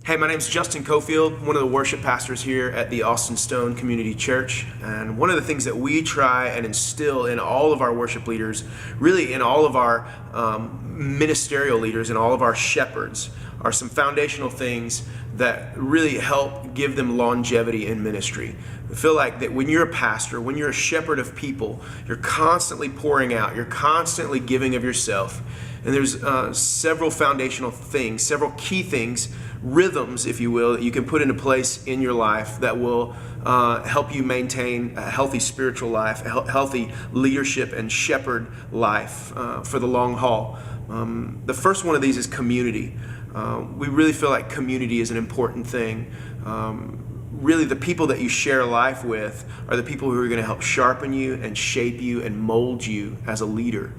Hey, my name's Justin Cofield, one of the worship pastors here at the Austin Stone Community Church. And one of the things that we try and instill in all of our worship leaders, really in all of our ministerial leaders and all of our shepherds, are some foundational things that really help give them longevity in ministry. I feel like that when you're a pastor, when you're a shepherd of people, you're constantly pouring out, you're constantly giving of yourself. And there's several foundational things, several key things, rhythms, if you will, that you can put into place in your life that will help you maintain a healthy spiritual life, a healthy leadership and shepherd life for the long haul. The first one of these is community. We really feel like community is an important thing. Really, the people that you share life with are the people who are going to help sharpen you and shape you and mold you as a leader.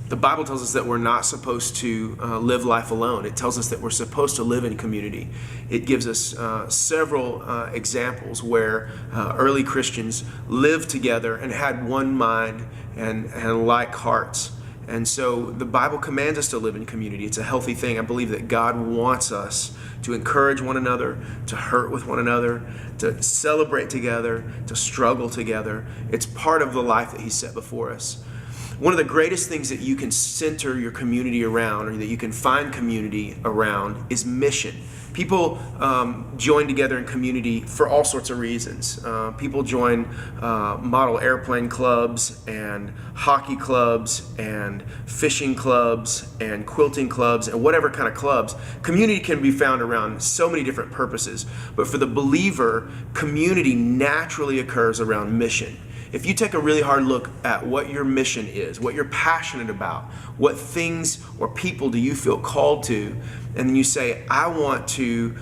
The Bible tells us that we're not supposed to live life alone. It tells us that we're supposed to live in community. It gives us several examples where early Christians lived together and had one mind and like hearts. And so the Bible commands us to live in community. It's a healthy thing. I believe that God wants us to encourage one another, to hurt with one another, to celebrate together, to struggle together. It's part of the life that He set before us. One of the greatest things that you can center your community around, or that you can find community around, is mission. People join together in community for all sorts of reasons. People join model airplane clubs and hockey clubs and fishing clubs and quilting clubs and whatever kind of clubs. Community can be found around so many different purposes. But for the believer, community naturally occurs around mission. If you take a really hard look at what your mission is, what you're passionate about, what things or people do you feel called to, and then you say, I want to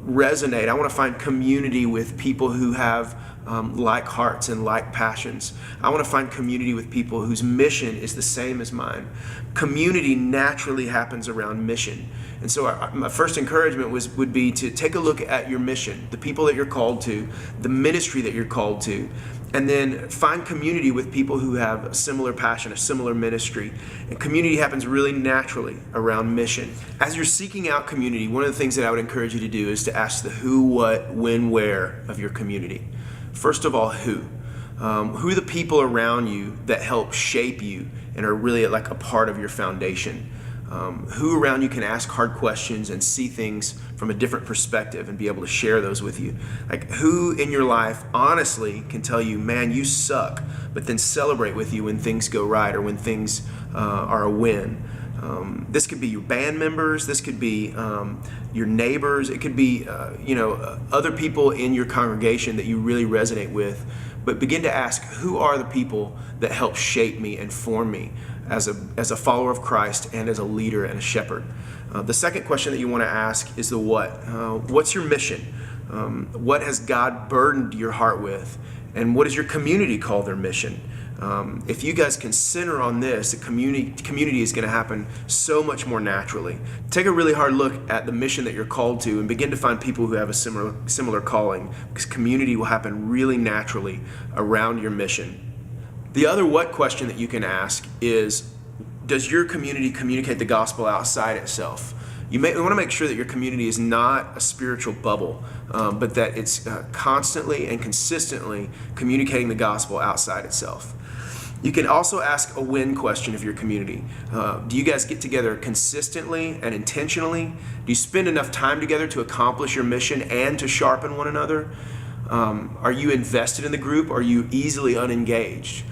resonate, I want to find community with people who have like hearts and like passions. I want to find community with people whose mission is the same as mine. Community naturally happens around mission. And so my first encouragement would be to take a look at your mission, the people that you're called to, the ministry that you're called to, and then find community with people who have a similar passion, a similar ministry. And community happens really naturally around mission. As you're seeking out community, one of the things that I would encourage you to do is to ask the who, what, when, where of your community. First of all, who? Who are the people around you that help shape you and are really like a part of your foundation? Who around you can ask hard questions and see things from a different perspective and be able to share those with you? Like, who in your life honestly can tell you, man, you suck, but then celebrate with you when things go right or when things are a win? This could be your band members, this could be your neighbors, it could be other people in your congregation that you really resonate with. But begin to ask, who are the people that help shape me and form me as a follower of Christ and as a leader and a shepherd? The second question that you want to ask is the what. What's your mission? What has God burdened your heart with? And what does your community call their mission? If you guys can center on this, the community is going to happen so much more naturally. Take a really hard look at the mission that you're called to and begin to find people who have a similar calling, because community will happen really naturally around your mission. The other what question that you can ask is, does your community communicate the gospel outside itself? You want to make sure that your community is not a spiritual bubble, but that it's constantly and consistently communicating the gospel outside itself. You can also ask a when question of your community. Do you guys get together consistently and intentionally? Do you spend enough time together to accomplish your mission and to sharpen one another? Are you invested in the group? Or are you easily unengaged?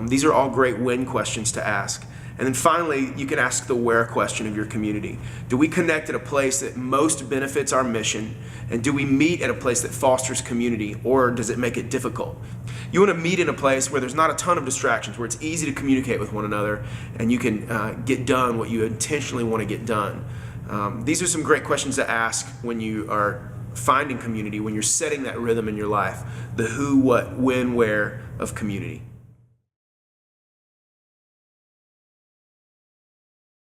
These are all great when questions to ask. And then finally, you can ask the where question of your community. Do we connect at a place that most benefits our mission? And do we meet at a place that fosters community, or does it make it difficult? You want to meet in a place where there's not a ton of distractions, where it's easy to communicate with one another and you can get done what you intentionally want to get done. These are some great questions to ask when you are finding community, when you're setting that rhythm in your life, the who, what, when, where of community.